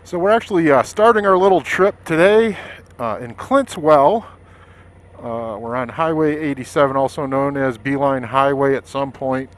So we're actually starting our little trip today in Clintswell. We're on Highway 87, also known as Beeline Highway at some point.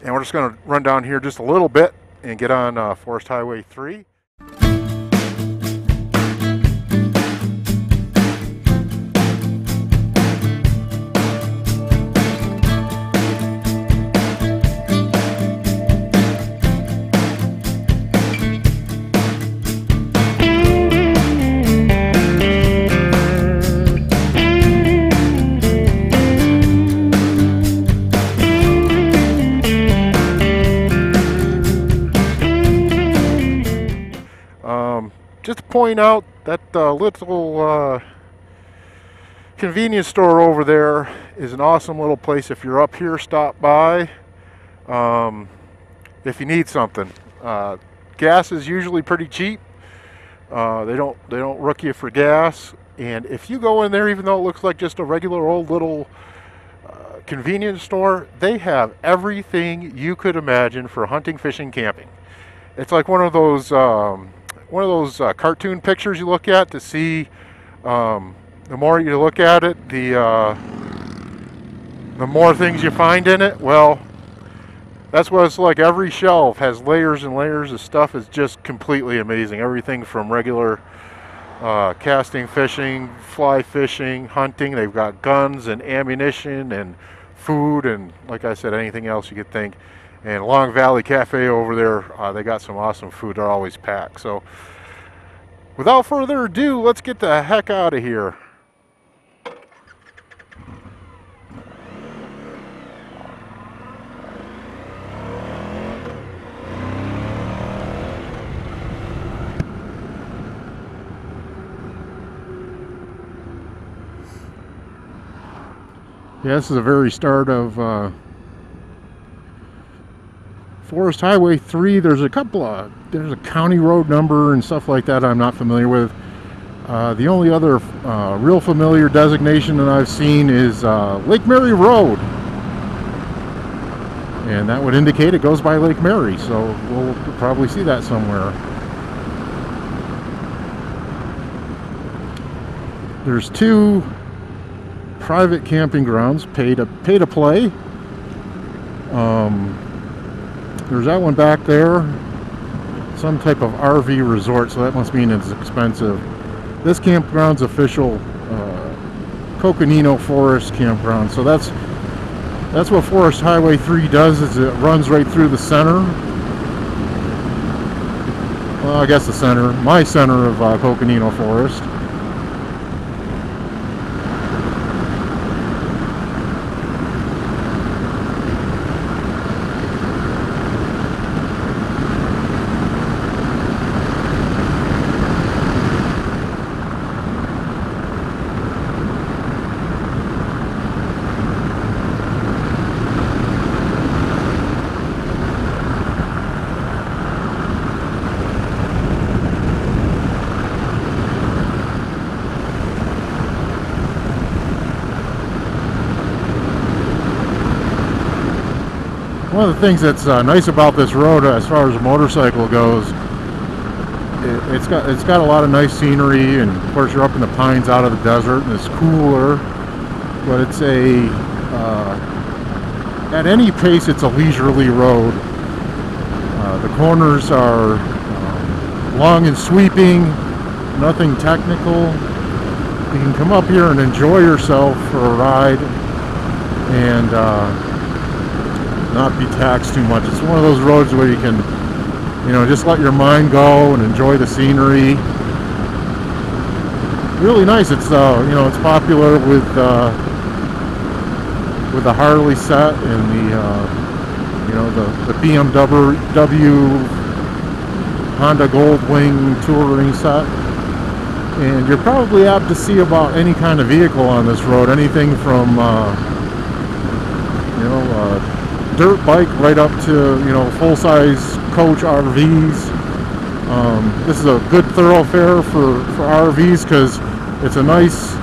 And we're just going to run down here just a little bit and get on Forest Highway 3. Just to point out that little convenience store over there is an awesome little place. If you're up here, stop by if you need something. Gas is usually pretty cheap. They don't rook you for gas. And if you go in there, even though it looks like just a regular old little convenience store, they have everything you could imagine for hunting, fishing, camping. It's like one of those cartoon pictures you look at to see. The more you look at it, the more things you find in it. Well, that's what it's like. Every shelf has layers and layers of stuff. It's just completely amazing. Everything from regular casting, fishing, fly fishing, hunting. They've got guns and ammunition and food and, like I said, anything else you could think. And Long Valley Cafe over there, they got some awesome food. They're always packed. So without further ado, let's get the heck out of here. Yeah, this is the very start of Forest Highway 3. There's a county road number and stuff like that I'm not familiar with. The only other real familiar designation that I've seen is Lake Mary Road. And that would indicate it goes by Lake Mary, so we'll probably see that somewhere. There's two private camping grounds, pay to play. There's that one back there, some type of RV resort, so that must mean it's expensive. This campground's official Coconino Forest Campground, so that's what Forest Highway 3 does, is it runs right through the center. Well, I guess my center of Coconino Forest. One of the things that's nice about this road, as far as a motorcycle goes, it's got a lot of nice scenery, and of course you're up in the pines out of the desert, and it's cooler. But it's at any pace, it's a leisurely road. The corners are long and sweeping, nothing technical. You can come up here and enjoy yourself for a ride, and not be taxed too much. It's one of those roads where you can, just let your mind go and enjoy the scenery. Really nice. It's it's popular with the Harley set and the BMW Honda Goldwing touring set. And you're probably apt to see about any kind of vehicle on this road, anything from dirt bike right up to full-size coach RVs. This is a good thoroughfare for RVs because it's a nice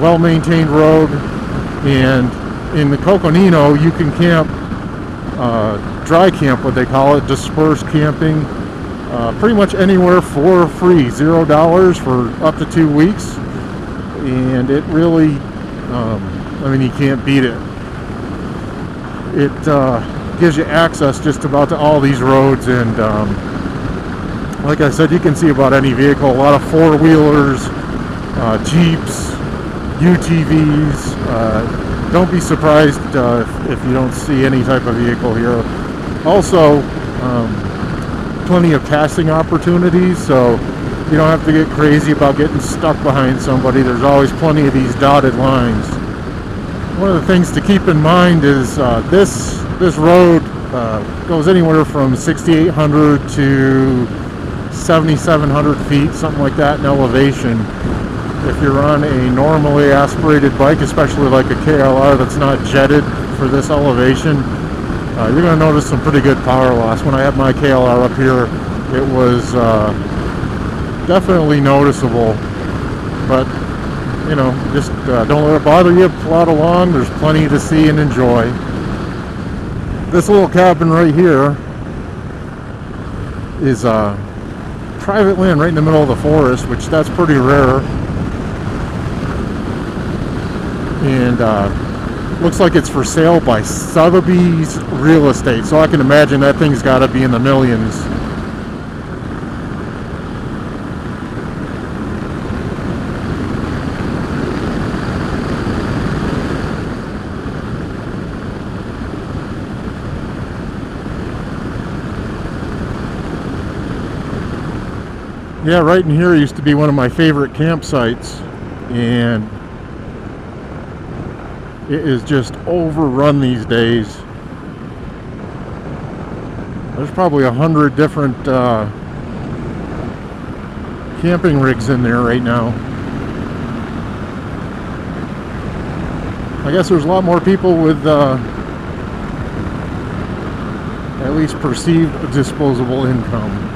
well-maintained road, and in the Coconino you can camp, dry camp what they call it, dispersed camping. pretty much anywhere for free, $0 for up to 2 weeks, and it really, I mean, you can't beat it. It gives you access just about to all these roads, and like I said, you can see about any vehicle, a lot of four-wheelers, Jeeps, UTVs. Don't be surprised if you don't see any type of vehicle here. Also, plenty of passing opportunities, so you don't have to get crazy about getting stuck behind somebody. There's always plenty of these dotted lines. One of the things to keep in mind is this road goes anywhere from 6,800 to 7,700 feet, something like that in elevation. If you're on a normally aspirated bike, especially like a KLR that's not jetted for this elevation, you're going to notice some pretty good power loss. When I had my KLR up here, it was definitely noticeable, but you know, just don't let it bother you. Plod along. There's plenty to see and enjoy. This little cabin right here is private land right in the middle of the forest, which that's pretty rare. And looks like it's for sale by Sotheby's Real Estate, so I can imagine that thing's got to be in the millions. Yeah, right in here used to be one of my favorite campsites, and it is just overrun these days. There's probably 100 different camping rigs in there right now. I guess there's a lot more people with at least perceived disposable income.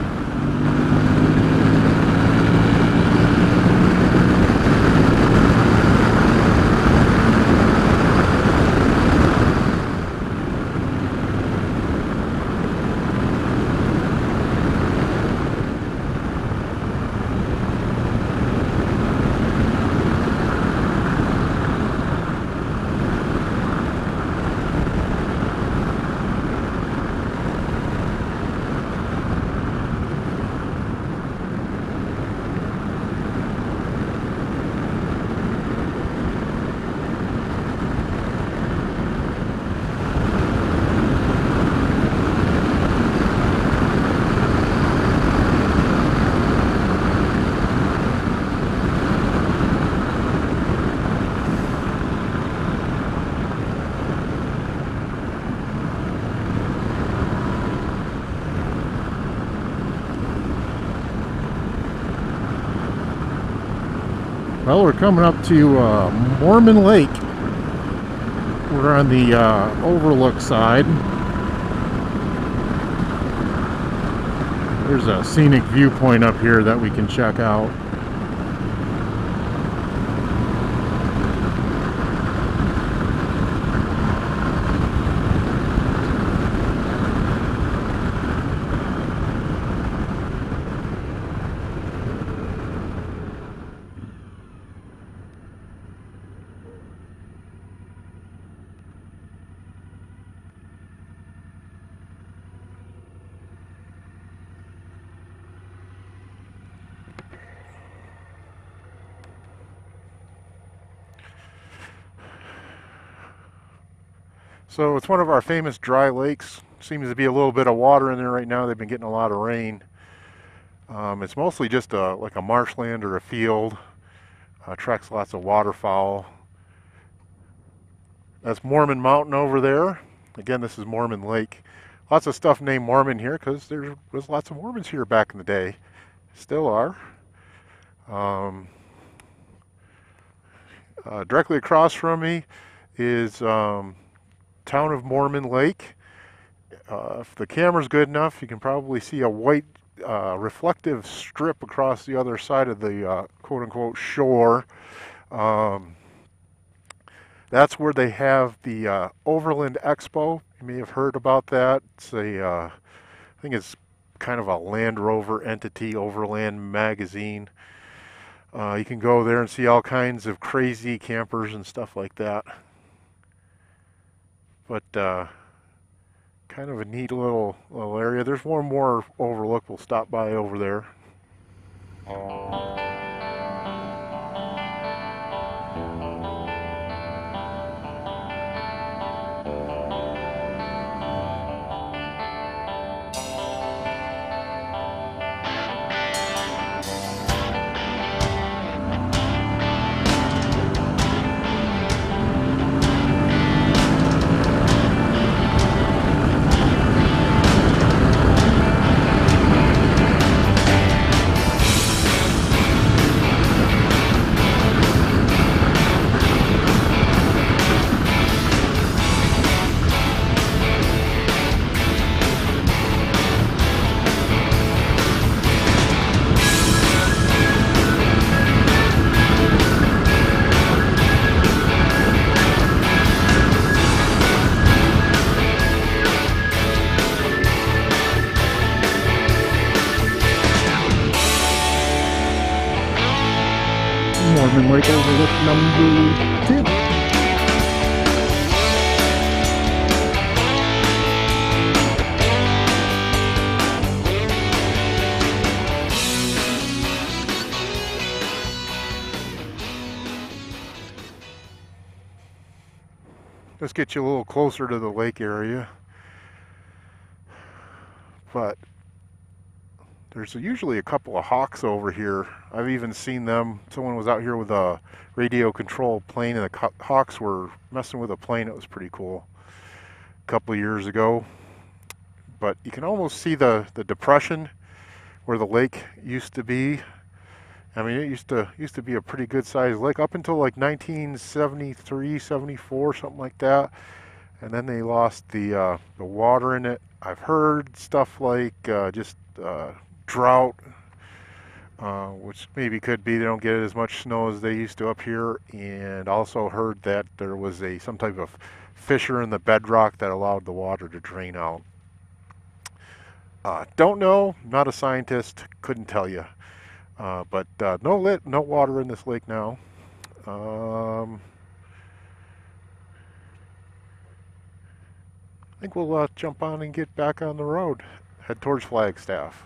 Well, we're coming up to Mormon Lake. We're on the overlook side. There's a scenic viewpoint up here that we can check out. So it's one of our famous dry lakes. Seems to be a little bit of water in there right now. They've been getting a lot of rain. It's mostly just like a marshland or a field. Attracts lots of waterfowl. That's Mormon Mountain over there. Again, this is Mormon Lake. Lots of stuff named Mormon here because there was lots of Mormons here back in the day. Still are. Directly across from me is town of Mormon Lake. If the camera's good enough, you can probably see a white reflective strip across the other side of the quote-unquote shore. That's where they have the Overland Expo. You may have heard about that. It's a, I think it's kind of a Land Rover entity, Overland Magazine. You can go there and see all kinds of crazy campers and stuff like that. But kind of a neat little area. There's one more overlook. We'll stop by over there. Mormon Lake Overlook number 2. Let's get you a little closer to the lake area. But there's usually a couple of hawks over here. I've even seen them. Someone was out here with a radio controlled plane and the hawks were messing with a plane. It was pretty cool a couple of years ago. But you can almost see the depression where the lake used to be. I mean, it used to be a pretty good sized lake up until like 1973, 74, something like that. And then they lost the water in it. I've heard stuff like just drought, which maybe could be they don't get as much snow as they used to up here, and also heard that there was some type of fissure in the bedrock that allowed the water to drain out. Don't know, not a scientist, couldn't tell you, but no water in this lake now. I think we'll jump on and get back on the road, head towards Flagstaff.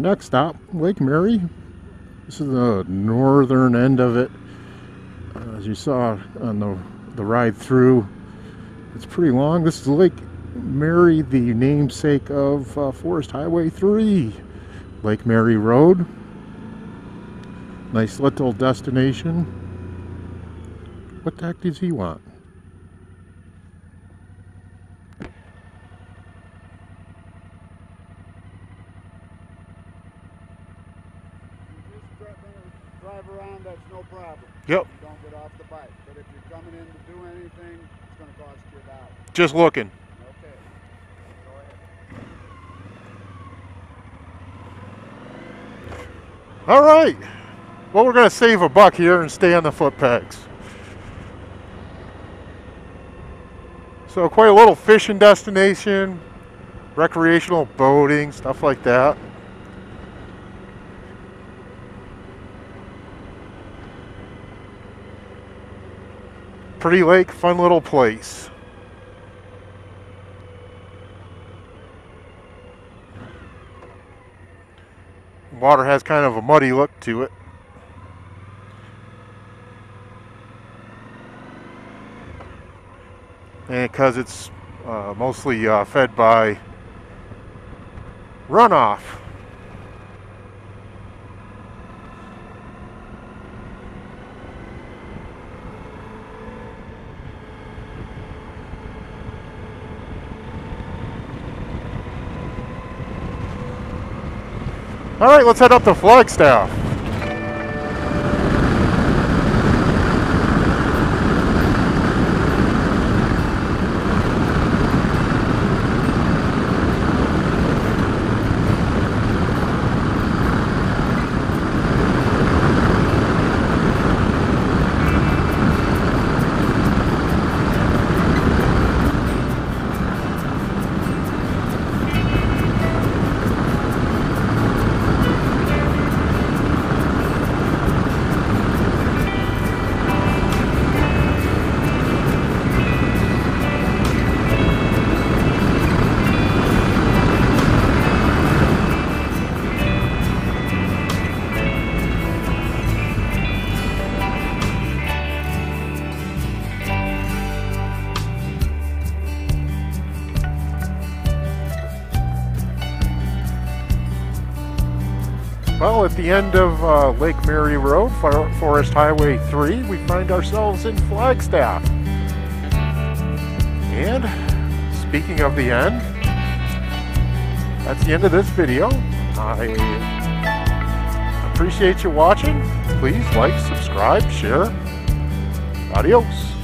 Next stop, Lake Mary. This is the northern end of it. As you saw on the ride through, it's pretty long. This is Lake Mary, the namesake of Forest Highway 3. Lake Mary Road. Nice little destination. What the heck does he want? Drive around, that's no problem. Yep. Don't get off the bike. But if you're coming in to do anything, it's going to cost you $1. Just looking. Okay. Go ahead. All right. Well, we're going to save $1 here and stay on the foot pegs. So quite a little fishing destination, recreational boating, stuff like that. Pretty lake, fun little place. Water has kind of a muddy look to it. And because it's mostly fed by runoff. All right, let's head up to Flagstaff. Well, at the end of Lake Mary Road, Forest Highway 3, we find ourselves in Flagstaff. And speaking of the end, that's the end of this video. I appreciate you watching. Please like, subscribe, share. Adios.